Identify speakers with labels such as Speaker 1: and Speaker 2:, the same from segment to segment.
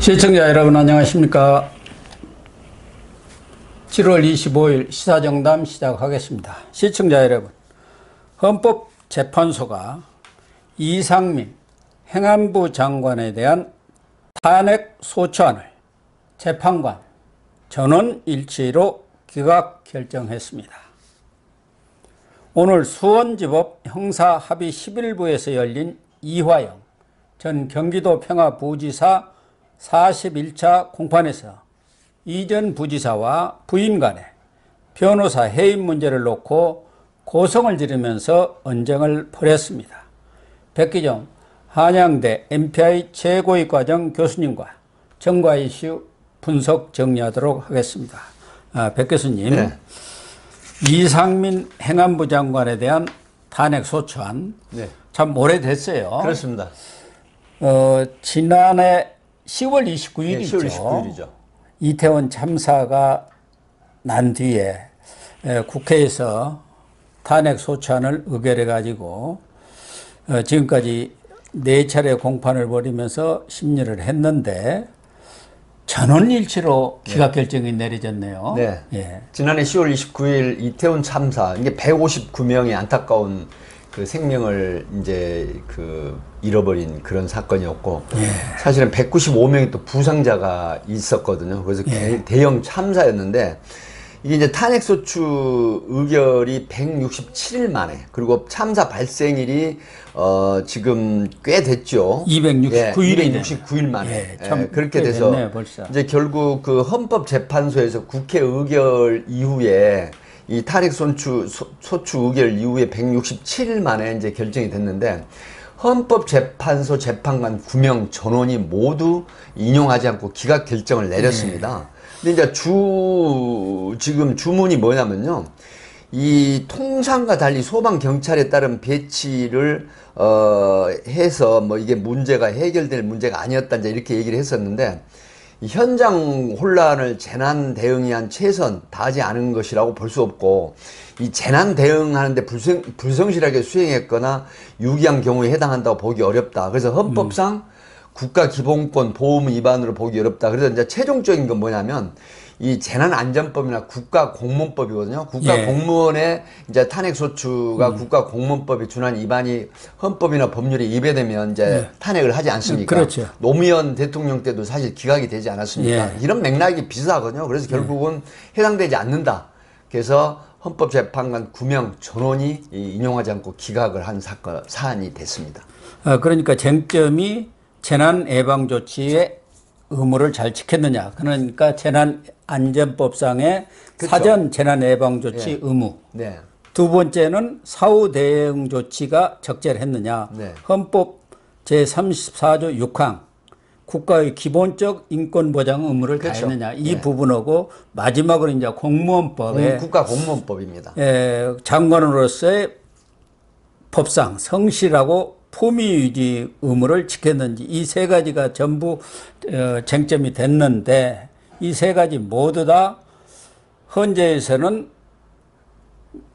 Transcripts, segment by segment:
Speaker 1: 시청자 여러분 안녕하십니까. 7월 25일 시사정담 시작하겠습니다. 시청자 여러분, 헌법재판소가 이상민 행안부 장관에 대한 탄핵 소추안을 재판관 전원 일치로 기각 결정했습니다. 오늘 수원지법 형사합의 11부에서 열린 이화영 전 경기도 평화부지사 41차 공판에서 이 전 부지사와 부인 간의 변호사 해임 문제를 놓고 고성을 지르면서 언쟁을 벌였습니다. 백기정 한양대 MPI 최고위과정 교수님과 정과 이슈 분석 정리하도록 하겠습니다. 백 교수님, 네. 이상민 행안부 장관에 대한 탄핵 소추안, 네. 참 오래됐어요.
Speaker 2: 그렇습니다.
Speaker 1: 지난해 10월 29일이죠.
Speaker 2: 네, 10월 29일이죠.
Speaker 1: 이태원 참사가 난 뒤에 국회에서 탄핵 소추안을 의결해 가지고 지금까지 4차례 공판을 벌이면서 심리를 했는데 전원일치로 기각 결정이 내려졌네요.
Speaker 2: 네. 예. 지난해 10월 29일 이태원 참사, 이게 159명의 안타까운 그 생명을 이제 잃어버린 그런 사건이었고, 예. 사실은 195명의 또 부상자가 있었거든요. 그래서 예. 대형 참사였는데, 이게 이제 탄핵소추 의결이 167일 만에, 그리고 참사 발생일이 지금 꽤 됐죠.
Speaker 1: 269일이
Speaker 2: 예, 269일 만에.
Speaker 1: 예, 참
Speaker 2: 그렇게 돼서
Speaker 1: 됐네요, 벌써.
Speaker 2: 이제 결국 그 헌법재판소에서 국회 의결 이후에 이 탄핵 소추 의결 이후에 167일 만에 이제 결정이 됐는데, 헌법재판소 재판관 9명 전원이 모두 인용하지 않고 기각 결정을 내렸습니다. 근데 이제 지금 주문이 뭐냐면요. 이 통상과 달리 소방 경찰에 따른 배치를 해서 뭐 이게 해결될 문제가 아니었다 이제 이렇게 얘기를 했었는데, 현장 혼란을 재난 대응이 한 최선 다하지 않은 것이라고 볼 수 없고, 이 재난 대응하는데 불성실하게 수행했거나 유기한 경우에 해당한다고 보기 어렵다. 그래서 헌법상 국가기본권 보호 위반으로 보기 어렵다. 그래서 이제 최종적인 건 뭐냐면 이 재난안전법이나 국가공무원법이거든요. 국가공무원의 이제 탄핵소추가 국가공무원법에 준한 위반이 헌법이나 법률에 위배되면 이제 탄핵을 하지 않습니까?
Speaker 1: 그렇죠.
Speaker 2: 노무현 대통령 때도 사실 기각이 되지 않았습니까? 이런 맥락이 비슷하거든요. 그래서 결국은 해당되지 않는다. 그래서 헌법재판관 9명 전원이 인용하지 않고 기각을 한 사안이 됐습니다.
Speaker 1: 그러니까 쟁점이 재난 예방 조치의 의무를 잘 지켰느냐. 그러니까 재난안전법상의 그렇죠. 사전 재난 예방 조치 의무. 네. 두 번째는 사후 대응 조치가 적절했느냐. 네. 헌법 제34조 6항 국가의 기본적 인권 보장 의무를 그렇죠. 다했느냐. 이 부분하고 마지막으로 이제 공무원법에
Speaker 2: 국가공무원법입니다.
Speaker 1: 장관으로서의 법상 성실하고 품위 유지 의무를 지켰는지, 이 세 가지가 전부 쟁점이 됐는데, 이 세 가지 모두 다 헌재에서는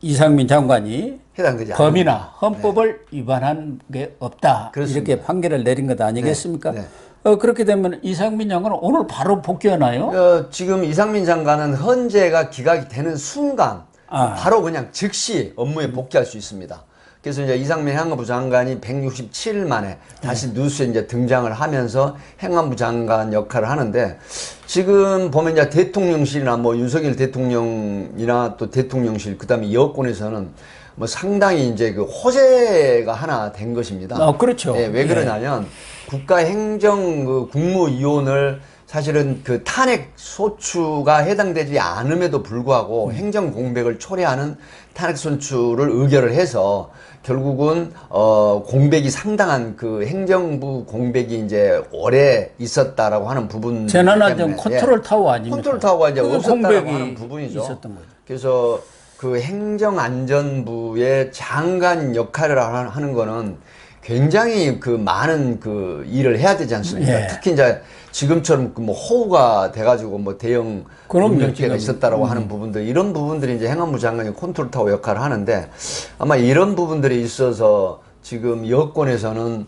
Speaker 1: 이상민 장관이 해당되지 범위나 헌법을 위반한 게 없다. 그렇습니다. 이렇게 판결을 내린 것 아니겠습니까? 네. 네. 그렇게 되면 이상민 장관은 오늘 바로 복귀하나요?
Speaker 2: 지금 이상민 장관은 헌재가 기각이 되는 순간 바로 그냥 즉시 업무에 복귀할 수 있습니다. 그래서 이제 이상민 행안부 장관이 167일 만에 다시 뉴스에 이제 등장을 하면서 행안부 장관 역할을 하는데, 지금 보면 이제 대통령실이나 뭐 윤석열 대통령이나 또 대통령실, 그 다음에 여권에서는 뭐 상당히 이제 그 호재가 하나 된 것입니다.
Speaker 1: 그렇죠.
Speaker 2: 예, 왜 그러냐면 국가행정 국무위원을 사실은 그 탄핵 소추가 해당되지 않음에도 불구하고 행정 공백을 초래하는 탄핵 소추를 의결을 해서 결국은 공백이 상당한 그 행정부 공백이 이제 오래 있었다라고 하는 부분.
Speaker 1: 재난안전 컨트롤 타워 아닙니까?
Speaker 2: 컨트롤 타워가 이제 없었다라고 하는 부분이죠.
Speaker 1: 있었던 거죠.
Speaker 2: 그래서 그 행정안전부의 장관 역할을 하는 거는 굉장히 그 많은 그 일을 해야 되지 않습니까? 특히 이제 지금처럼 뭐 호우가 돼가지고 뭐 대형 인명피해가 있었다라고 하는 부분들, 이런 부분들이 이제 행안부 장관이 컨트롤 타워 역할을 하는데, 아마 이런 부분들에 있어서 지금 여권에서는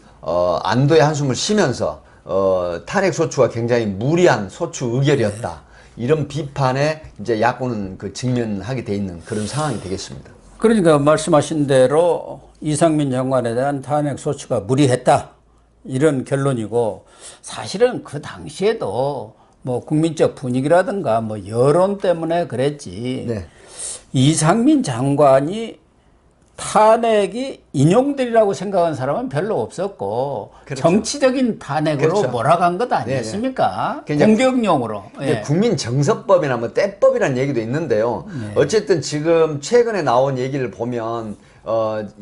Speaker 2: 안도의 한숨을 쉬면서 탄핵 소추가 굉장히 무리한 소추 의결이었다. 이런 비판에 이제 야권은 그 직면하게 돼 있는 그런 상황이 되겠습니다.
Speaker 1: 그러니까 말씀하신 대로 이상민 장관에 대한 탄핵 소추가 무리했다. 이런 결론이고, 사실은 그 당시에도 뭐 국민적 분위기라든가 뭐 여론 때문에 그랬지.
Speaker 2: 네.
Speaker 1: 이상민 장관이 탄핵이 인용되리라고 생각한 사람은 별로 없었고,
Speaker 2: 그렇죠.
Speaker 1: 정치적인 탄핵으로
Speaker 2: 그렇죠.
Speaker 1: 몰아간 것 아니었습니까?
Speaker 2: 네네.
Speaker 1: 공격용으로.
Speaker 2: 예. 국민정서법이나 뭐 때법이라는 얘기도 있는데요. 어쨌든 지금 최근에 나온 얘기를 보면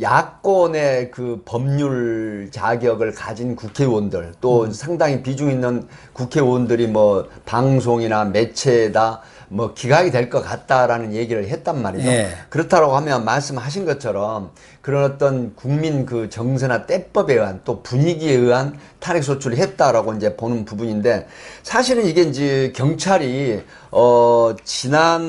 Speaker 2: 야권의 그 법률 자격을 가진 국회의원들 또 상당히 비중 있는 국회의원들이 뭐 방송이나 매체에다 뭐 기각이 될 것 같다라는 얘기를 했단 말이죠.
Speaker 1: 예.
Speaker 2: 그렇다고 하면 말씀하신 것처럼 그런 어떤 국민 그 정서나 때법에 의한 또 분위기에 의한 탄핵 소추를 했다라고 이제 보는 부분인데, 사실은 이게 이제 경찰이 지난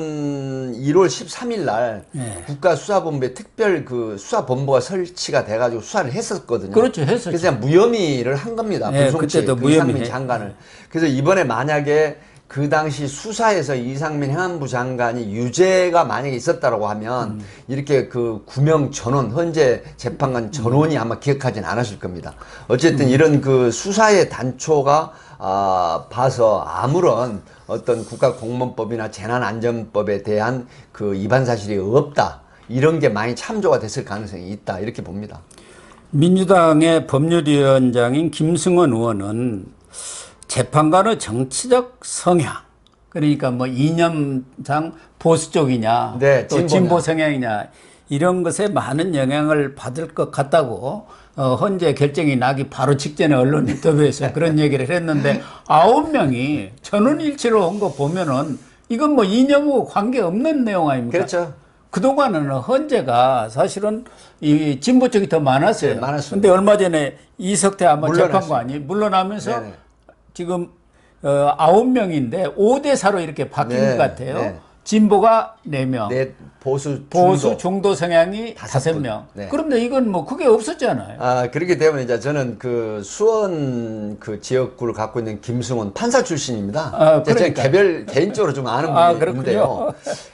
Speaker 2: 1월 13일 날 국가수사본부에 특별 그 수사본부가 설치가 돼가지고 수사를 했었거든요.
Speaker 1: 그렇죠, 했었죠.
Speaker 2: 그래서 그냥 무혐의를 한 겁니다.
Speaker 1: 예,
Speaker 2: 불송치
Speaker 1: 그때도
Speaker 2: 그 이상민
Speaker 1: 무혐의.
Speaker 2: 장관을. 그래서 이번에 만약에 그 당시 수사에서 이상민 행안부 장관이 유죄가 만약에 있었다라고 하면 이렇게 그 구명 전원, 현재 재판관 전원이 아마 기억하진 않았을 겁니다. 어쨌든 이런 그 수사의 단초가 봐서 아무런 어떤 국가공무원법이나 재난안전법에 대한 그 위반 사실이 없다. 이런 게 많이 참조가 됐을 가능성이 있다. 이렇게 봅니다.
Speaker 1: 민주당의 법률위원장인 김승원 의원은 재판관의 정치적 성향, 그러니까 뭐 이념상 보수 쪽이냐,
Speaker 2: 네,
Speaker 1: 또
Speaker 2: 진보냐.
Speaker 1: 진보 성향이냐, 이런 것에 많은 영향을 받을 것 같다고 현재 결정이 나기 바로 직전에 언론 인터뷰에서 그런 얘기를 했는데, 9명이 전원일치로 한 거 보면은 이건 뭐 이념하고 관계없는 내용 아닙니까?
Speaker 2: 그렇죠.
Speaker 1: 그동안은 헌재가 사실은 이 진보 쪽이 더 많았어요.
Speaker 2: 네, 많았습니다.
Speaker 1: 근데 얼마 전에 이석태 아마
Speaker 2: 물러났어요.
Speaker 1: 재판관이 물러나면서
Speaker 2: 네네.
Speaker 1: 지금 9명인데 5대4로 이렇게 바뀐
Speaker 2: 네,
Speaker 1: 것 같아요.
Speaker 2: 네.
Speaker 1: 진보가 4명,
Speaker 2: 네, 보수
Speaker 1: 중도 성향이
Speaker 2: 다섯 분.
Speaker 1: 5명.
Speaker 2: 네.
Speaker 1: 그런데 이건 뭐 그게 없었잖아요.
Speaker 2: 그렇기 때문에 이제 저는 그 수원 그 지역구를 갖고 있는 김승원 판사 출신입니다. 제가
Speaker 1: 그러니까.
Speaker 2: 개인적으로 좀 아는 분이 있는데요.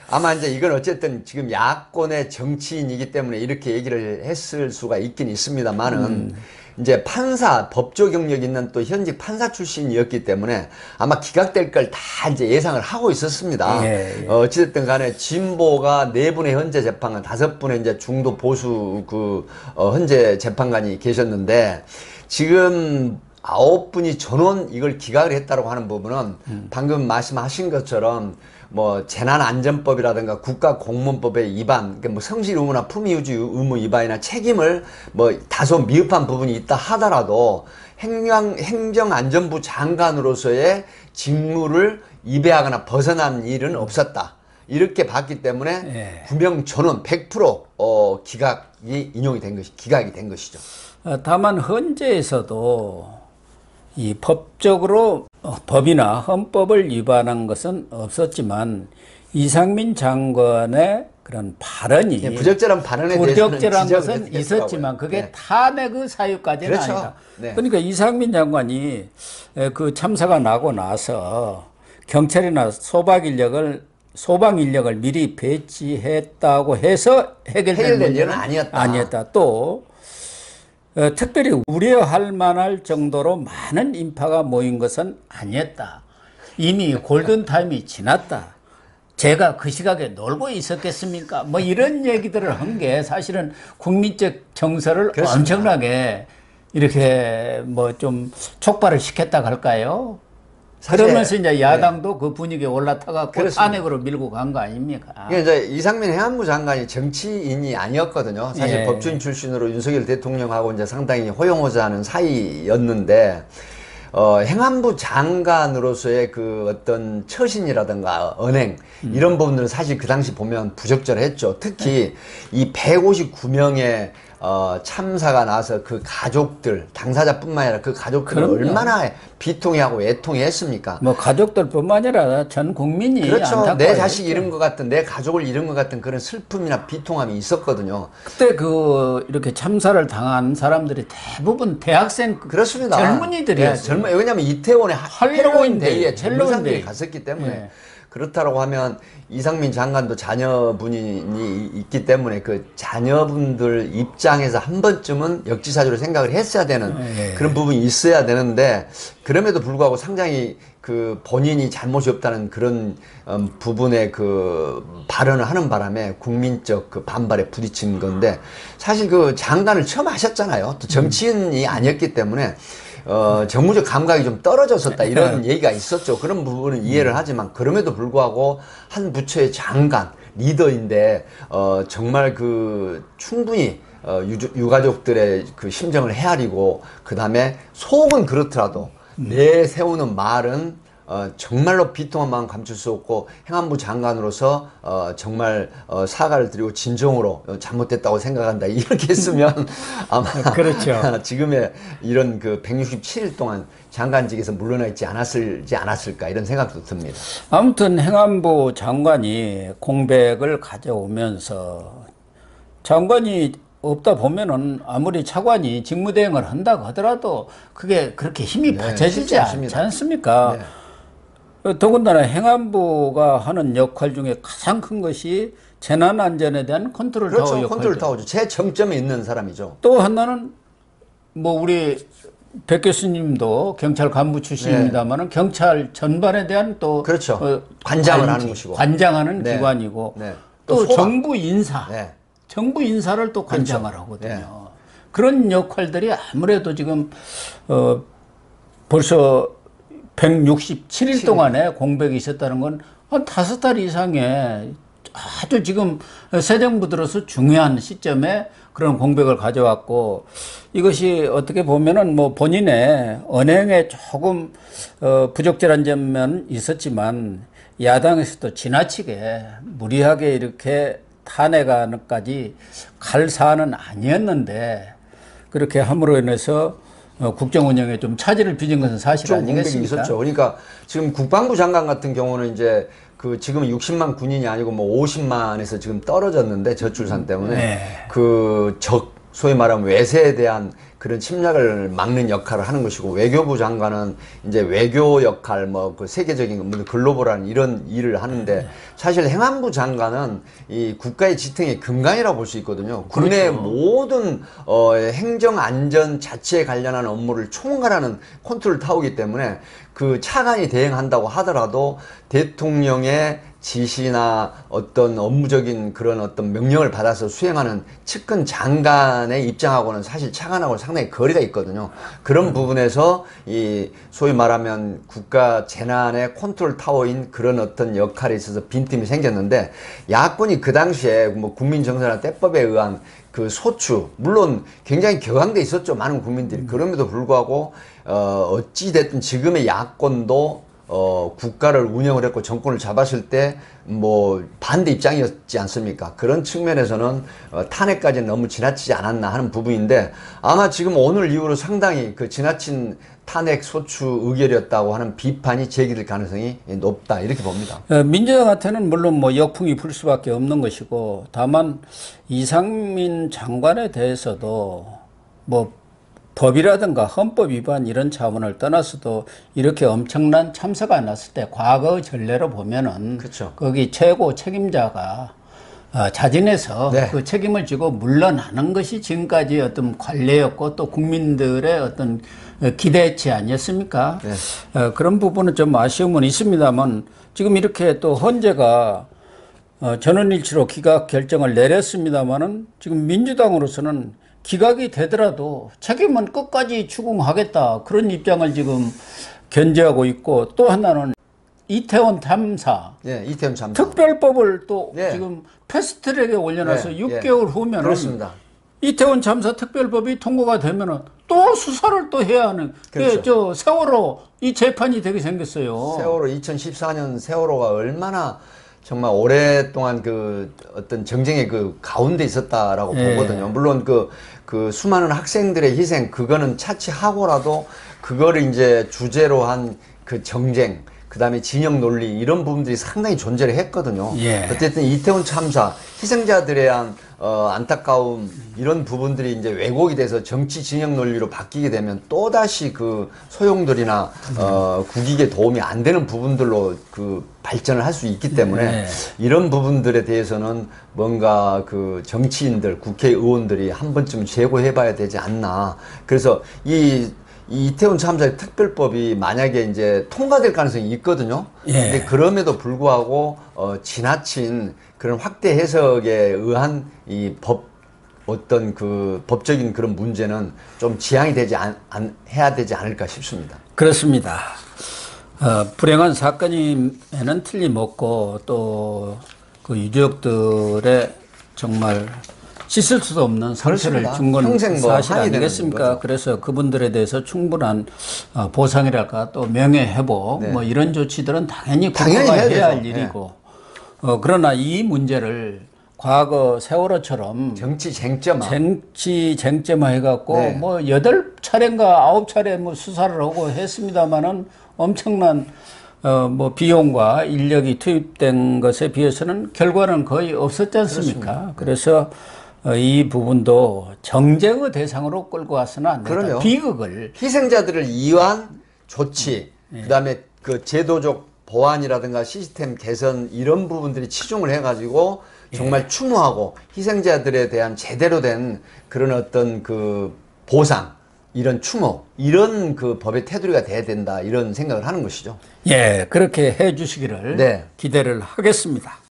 Speaker 2: 아마 이제 이건 어쨌든 지금 야권의 정치인이기 때문에 이렇게 얘기를 했을 수가 있긴 있습니다만은 이제 판사, 법조 경력 있는 또 현직 판사 출신이었기 때문에 아마 기각될 걸 다 이제 예상을 하고 있었습니다.
Speaker 1: 예.
Speaker 2: 어찌됐든 간에 진보가 4분의 현재 재판관, 5분의 이제 중도 보수 그 현재 재판관이 계셨는데, 지금 9분이 전원 이걸 기각을 했다고 하는 부분은 방금 말씀하신 것처럼 뭐 재난안전법이라든가 국가공무원법의 위반, 그러니까 뭐 성실 의무나 품위유지 의무 위반이나 책임을 뭐 다소 미흡한 부분이 있다 하더라도 행정안전부 장관으로서의 직무를 위배하거나 벗어난 일은 없었다. 이렇게 봤기 때문에 구명 전원 100% 기각이 된 것이죠.
Speaker 1: 다만 헌재에서도 이 법적으로 법이나 헌법을 위반한 것은 없었지만 이상민 장관의 그런 발언이
Speaker 2: 부적절한 발언에
Speaker 1: 부적절한
Speaker 2: 대해서는
Speaker 1: 것은
Speaker 2: 지적을
Speaker 1: 있었지만 그게
Speaker 2: 네.
Speaker 1: 탄핵의 사유까지는
Speaker 2: 그렇죠.
Speaker 1: 아니다.
Speaker 2: 네.
Speaker 1: 그러니까 이상민 장관이 그 참사가 나고 나서 경찰이나 소방 인력을 미리 배치했다고 해서 해결된
Speaker 2: 일은
Speaker 1: 문제는 아니었다. 또 특별히 우려할 만할 정도로 많은 인파가 모인 것은 아니었다. 이미 골든타임이 지났다. 제가 그 시각에 놀고 있었겠습니까? 뭐 이런 얘기들을 한 게 사실은 국민적 정서를
Speaker 2: 그렇습니다.
Speaker 1: 엄청나게 이렇게 뭐 좀 촉발을 시켰다 할까요?
Speaker 2: 사실,
Speaker 1: 그러면서 이제 야당도 그 분위기에 올라타갖고
Speaker 2: 그렇습니다.
Speaker 1: 탄핵으로 밀고 간 거 아닙니까?
Speaker 2: 이게 이제 이상민 행안부 장관이 정치인이 아니었거든요. 사실
Speaker 1: 예.
Speaker 2: 법조인 출신으로 윤석열 대통령하고 이제 상당히 호용호사하는 사이였는데, 행안부 장관으로서의 그 어떤 처신이라든가 언행, 이런 부분들은 사실 그 당시 보면 부적절했죠. 특히 이 159명의 참사가 나서 그 가족들, 당사자뿐만 아니라 그 가족들을
Speaker 1: 그럼요.
Speaker 2: 얼마나 비통해하고 애통해했습니까?
Speaker 1: 뭐 가족들뿐만 아니라 전 국민이
Speaker 2: 그렇죠.
Speaker 1: 안타까워했죠.
Speaker 2: 내 자식 잃은 것 같은, 내 가족을 잃은 것 같은 그런 슬픔이나 비통함이 있었거든요.
Speaker 1: 그때 이렇게 참사를 당한 사람들이 대부분 대학생
Speaker 2: 그렇습니다.
Speaker 1: 젊은이들이었어요.
Speaker 2: 네, 정말 왜냐하면 이태원에
Speaker 1: 할로윈 데이에
Speaker 2: 전무상들이 갔었기 때문에
Speaker 1: 예.
Speaker 2: 그렇다고 하면 이상민 장관도 자녀분이 있기 때문에 그 자녀분들 입장에서 한 번쯤은 역지사지로 생각을 했어야 되는 그런 부분이 있어야 되는데 그럼에도 불구하고 상당히 그 본인이 잘못이 없다는 그런 부분에 그 발언을 하는 바람에 국민적 그 반발에 부딪힌 건데 사실 그 장관을 처음 하셨잖아요. 또 정치인이 아니었기 때문에 정무적 감각이 좀 떨어졌었다 이런 얘기가 있었죠. 그런 부분은 이해를 하지만 그럼에도 불구하고 한 부처의 장관 리더인데 정말 그 충분히 유가족들의 그 심정을 헤아리고 그 다음에 속은 그렇더라도 내세우는 말은 정말로 비통한 마음 감출 수 없고 행안부 장관으로서 정말 사과를 드리고 진정으로 잘못됐다고 생각한다 이렇게 했으면 아마
Speaker 1: 그렇죠.
Speaker 2: 지금의 이런 그 167일 동안 장관직에서 물러나 있지 않았을까 이런 생각도 듭니다.
Speaker 1: 아무튼 행안부 장관이 공백을 가져오면서 장관이 없다 보면은 아무리 차관이 직무대행을 한다고 하더라도 그게 그렇게 힘이 받쳐지지 않지 않습니까? 더군다나 행안부가 하는 역할 중에 가장 큰 것이 재난안전에 대한 컨트롤 타워 역할이죠.
Speaker 2: 컨트롤 타워죠. 제 정점에 있는 사람이죠.
Speaker 1: 또 하나는 뭐 우리 백 교수님도 경찰 간부 출신입니다만은 경찰 전반에 대한 또
Speaker 2: 관장을 하는 것이고
Speaker 1: 관장하는 기관이고 또 정부 인사 정부 인사를 또 관장을 하거든요. 그런 역할들이 아무래도 지금 벌써 167일 동안에 공백이 있었다는 건 한 5달 이상의 아주 지금 새 정부 들어서 중요한 시점에 그런 공백을 가져왔고 이것이 어떻게 보면은 뭐 본인의 언행에 조금 부적절한 점은 있었지만 야당에서도 지나치게 무리하게 이렇게 탄핵안까지 갈 사안은 아니었는데 그렇게 함으로 인해서 국정 운영에 좀 차질을 빚은 것은 사실 아니겠습니까?
Speaker 2: 있었죠. 그러니까 지금 국방부 장관 같은 경우는 이제 그 지금 60만 군인이 아니고 뭐 50만에서 지금 떨어졌는데 저출산 때문에 그 소위 말하면 외세에 대한 그런 침략을 막는 역할을 하는 것이고 외교부 장관은 이제 외교 역할 뭐 그 세계적인 글로벌한 이런 일을 하는데 사실 행안부 장관은 이 국가의 지탱의 근간이라고 볼 수 있거든요. 국내 모든 행정 안전 자체에 관련한 업무를 총괄하는 컨트롤 타워이기 때문에 그 차관이 대행한다고 하더라도 대통령의 지시나 어떤 업무적인 그런 어떤 명령을 받아서 수행하는 측근 장관의 입장하고는 사실 차관하고는 상당히 거리가 있거든요. 그런 부분에서 이 소위 말하면 국가 재난의 컨트롤 타워인 그런 어떤 역할에 있어서 빈틈이 생겼는데 야권이 그 당시에 뭐 국민정서나 때법에 의한 그 소추 물론 굉장히 격앙돼 있었죠. 많은 국민들이. 그럼에도 불구하고 어찌됐든 지금의 야권도 국가를 운영을 했고 정권을 잡았을 때 뭐 반대 입장이었지 않습니까? 그런 측면에서는 탄핵까지는 너무 지나치지 않았나 하는 부분인데 아마 지금 오늘 이후로 상당히 그 지나친 탄핵 소추 의결이었다고 하는 비판이 제기될 가능성이 높다 이렇게 봅니다.
Speaker 1: 민주당한테는 물론 뭐 역풍이 불 수밖에 없는 것이고 다만 이상민 장관에 대해서도 뭐 법이라든가 헌법 위반 이런 차원을 떠나서도 이렇게 엄청난 참사가 났을 때 과거 전례로 보면은 거기 최고 책임자가 자진해서 그 책임을 지고 물러나는 것이 지금까지 어떤 관례였고 또 국민들의 어떤 기대치 아니었습니까? 그런 부분은 좀 아쉬움은 있습니다만 지금 이렇게 또 헌재가 전원일치로 기각 결정을 내렸습니다만은 지금 민주당으로서는 기각이 되더라도 책임은 끝까지 추궁하겠다. 그런 입장을 지금 견지하고 있고 또 하나는 이태원 참사.
Speaker 2: 이태원 참사.
Speaker 1: 특별법을 또 지금 패스트트랙에 올려놔서 6개월 후면은
Speaker 2: 그렇습니다.
Speaker 1: 이태원 참사 특별법이 통과가 되면은 또 수사를 또 해야 하는 저 세월호 이 재판이 되게 생겼어요.
Speaker 2: 세월호 2014년 세월호가 얼마나 정말 오랫동안 그 어떤 정쟁의 그 가운데 있었다라고 보거든요. 물론 그 수많은 학생들의 희생 그거는 차치하고라도 그거를 이제 주제로 한 그 정쟁 그다음에 진영 논리 이런 부분들이 상당히 존재를 했거든요.
Speaker 1: 예.
Speaker 2: 어쨌든 이태원 참사 희생자들에 대한 안타까움 이런 부분들이 이제 왜곡이 돼서 정치 진영 논리로 바뀌게 되면 또다시 그 소용돌이나 국익에 도움이 안 되는 부분들로 그 발전을 할 수 있기 때문에
Speaker 1: 네.
Speaker 2: 이런 부분들에 대해서는 뭔가 그 정치인들, 국회의원들이 한 번쯤 재고해 봐야 되지 않나. 그래서 이 이태원 참사 특별법이 만약에 이제 통과될 가능성이 있거든요.
Speaker 1: 예.
Speaker 2: 근데 그럼에도 불구하고 지나친 그런 확대 해석에 의한 이 어떤 그 법적인 그런 문제는 좀 지양이 되지 해야 되지 않을까 싶습니다.
Speaker 1: 그렇습니다. 불행한 사건임에는 틀림없고 또 그 유족들의 정말 씻을 수도 없는 상처를
Speaker 2: 그렇습니다.
Speaker 1: 준 건
Speaker 2: 평생 뭐
Speaker 1: 사실
Speaker 2: 한이 되는
Speaker 1: 아니겠습니까?
Speaker 2: 거죠.
Speaker 1: 그래서 그분들에 대해서 충분한 보상이랄까 또 명예회복
Speaker 2: 네.
Speaker 1: 뭐 이런 조치들은 당연히
Speaker 2: 당연히
Speaker 1: 국가가
Speaker 2: 해야
Speaker 1: 해야 할
Speaker 2: 되죠.
Speaker 1: 일이고 그러나 이 문제를 과거 세월호처럼
Speaker 2: 정치 쟁점화.
Speaker 1: 정치 쟁점화해갖고
Speaker 2: 네.
Speaker 1: 뭐 8차례인가 9차례 뭐 수사를 하고 했습니다만은 엄청난 뭐 비용과 인력이 투입된 것에 비해서는 결과는 거의 없었지 않습니까? 그래서 이 부분도 정쟁의 대상으로 끌고 와서는 안 된다.
Speaker 2: 그럼요.
Speaker 1: 비극을
Speaker 2: 희생자들을 위한 조치, 그다음에 그 제도적 보완이라든가 시스템 개선 이런 부분들이 치중을 해가지고 정말 추모하고 희생자들에 대한 제대로 된 그런 어떤 그 보상, 이런 추모, 이런 그 법의 테두리가 돼야 된다 이런 생각을 하는 것이죠.
Speaker 1: 예 그렇게 해 주시기를
Speaker 2: 네.
Speaker 1: 기대를 하겠습니다.